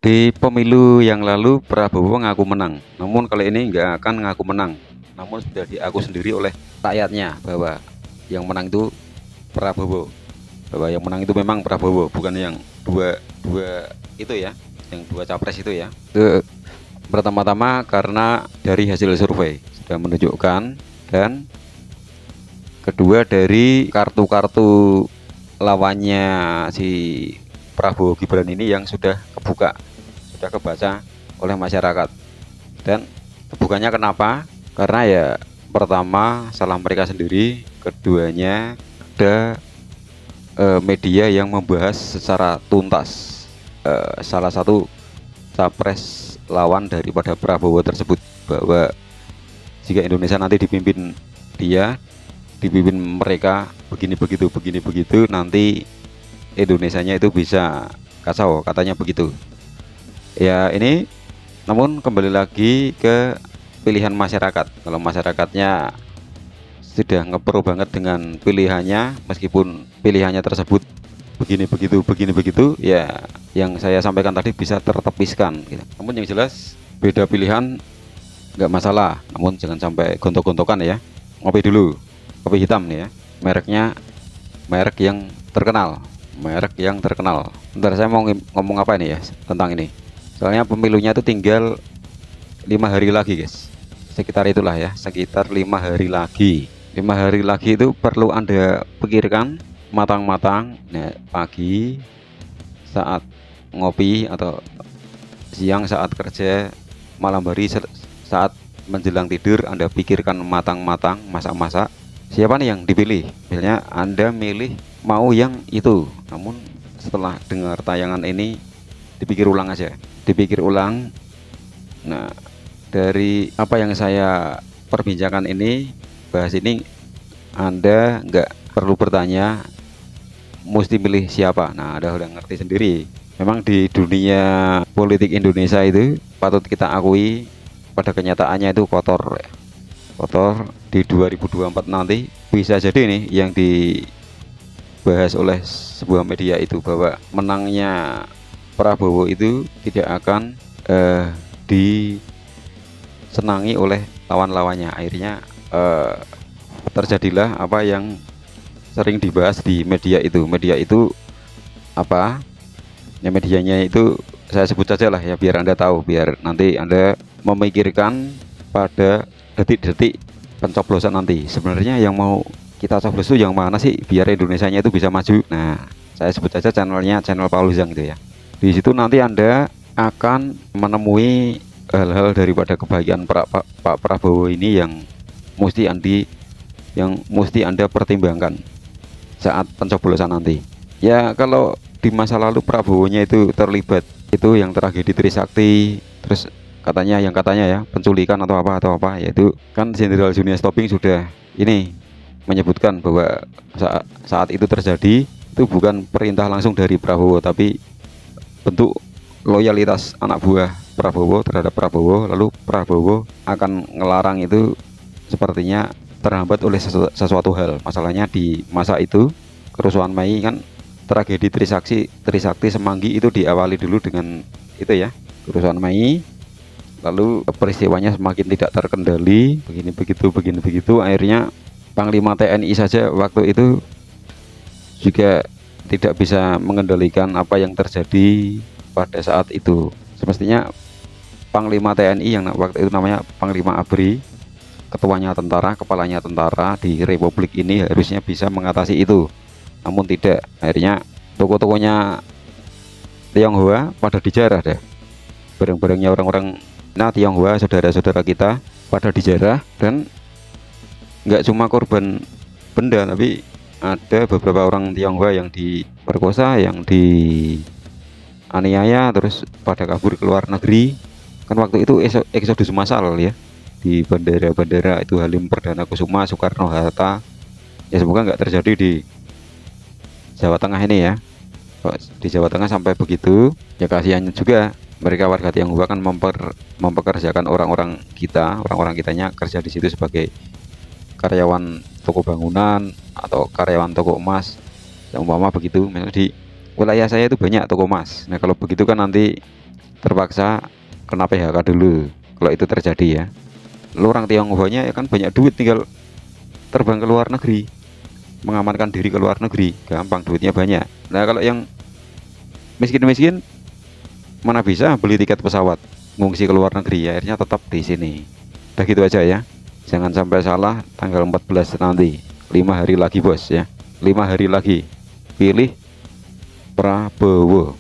Di pemilu yang lalu Prabowo ngaku menang, namun kali ini nggak akan ngaku menang, namun sudah diaku sendiri oleh rakyatnya bahwa yang menang itu Prabowo, bahwa yang menang itu memang Prabowo, bukan yang dua dua itu ya, yang dua capres itu ya. Itu pertama-tama karena dari hasil survei sudah menunjukkan, dan kedua dari kartu-kartu lawannya si Prabowo Gibran ini yang sudah kebuka, sudah kebaca oleh masyarakat. Dan kebukanya kenapa? Karena ya pertama salah mereka sendiri, keduanya ada media yang membahas secara tuntas salah satu capres lawan daripada Prabowo tersebut, bahwa jika Indonesia nanti dipimpin dia, dipimpin mereka begini begitu, nanti Indonesianya itu bisa kacau, katanya begitu ya. Ini namun kembali lagi ke pilihan masyarakat. Kalau masyarakatnya sudah ngepro banget dengan pilihannya, meskipun pilihannya tersebut begini begitu ya, yang saya sampaikan tadi bisa tertepiskan gitu. Namun yang jelas beda pilihan nggak masalah, namun jangan sampai gontok-gontokan ya. Ngopi dulu, kopi hitam nih ya, mereknya merek yang terkenal, Bentar, saya mau ngomong apa ini ya tentang ini. Soalnya pemilunya itu tinggal 5 hari lagi guys, sekitar itulah ya, sekitar 5 hari lagi. 5 hari lagi itu perlu Anda pikirkan matang-matang. Nah, pagi saat ngopi, atau siang saat kerja, malam hari saat menjelang tidur, Anda pikirkan matang-matang, masak-masak siapa nih yang dipilih. Misalnya Anda milih mau yang itu, namun setelah dengar tayangan ini dipikir ulang aja, dipikir ulang. Nah, dari apa yang saya perbincangkan ini, bahas ini, Anda nggak perlu bertanya mesti milih siapa. Nah, Anda udah ngerti sendiri. Memang di dunia politik Indonesia itu patut kita akui, pada kenyataannya itu kotor ya. Kotor. Di 2024 nanti bisa jadi nih yang dibahas oleh sebuah media itu, bahwa menangnya Prabowo itu tidak akan disenangi oleh lawan-lawannya. Akhirnya terjadilah apa yang sering dibahas di media itu. Media itu apa ya, medianya itu saya sebut saja lah ya, biar Anda tahu, biar nanti Anda memikirkan pada detik-detik pencoblosan nanti, sebenarnya yang mau kita coblos itu yang mana sih, biar Indonesianya itu bisa maju. Nah, saya sebut saja channelnya, channel Pauluzang gitu ya. Di situ nanti Anda akan menemui hal-hal daripada kebahagiaan Pak Prabowo ini yang mesti Anda pertimbangkan saat pencoblosan nanti. Ya, kalau di masa lalu Prabowo-nya itu terlibat itu yang tragedi Trisakti, terus katanya ya penculikan atau apa, yaitu kan Jenderal Junior Tobing sudah ini menyebutkan bahwa saat itu terjadi itu bukan perintah langsung dari Prabowo, tapi bentuk loyalitas anak buah Prabowo terhadap Prabowo. Lalu Prabowo akan ngelarang itu, sepertinya terhambat oleh sesuatu hal. Masalahnya di masa itu kerusuhan Mei kan, tragedi Trisakti Semanggi itu diawali dulu dengan itu ya, kerusuhan Mei. Lalu peristiwanya semakin tidak terkendali, begini begitu, akhirnya Panglima TNI saja waktu itu juga tidak bisa mengendalikan apa yang terjadi pada saat itu. Semestinya Panglima TNI yang waktu itu namanya Panglima ABRI, ketuanya tentara, kepalanya tentara di Republik ini, harusnya bisa mengatasi itu, namun tidak. Akhirnya toko-tokonya Tionghoa pada dijarah deh, barang-barangnya orang-orang Tionghoa, saudara-saudara kita pada dijarah. Dan nggak cuma korban benda, tapi ada beberapa orang Tionghoa yang diperkosa, yang dianiaya, terus pada kabur ke luar negeri. Kan waktu itu eksodus massal ya, di bandara-bandara itu Halim Perdana Kusuma, Soekarno Hatta. Ya semoga nggak terjadi di Jawa Tengah ini ya. Kalau di Jawa Tengah sampai begitu, ya kasihan juga mereka warga Tionghoa kan mempekerjakan orang-orang kitanya kerja di situ sebagai karyawan toko bangunan atau karyawan toko emas, umpama begitu. Misalnya di wilayah saya itu banyak toko emas. Nah, kalau begitu kan nanti terpaksa kena PHK dulu kalau itu terjadi ya. Lu orang Tionghoanya ya kan banyak duit, tinggal terbang ke luar negeri, mengamankan diri ke luar negeri, gampang, duitnya banyak. Nah kalau yang miskin-miskin mana bisa beli tiket pesawat ngungsi ke luar negeri, ya akhirnya tetap di sini. Udah gitu aja ya, jangan sampai salah tanggal 14 nanti, 5 hari lagi bos ya, 5 hari lagi pilih Prabowo.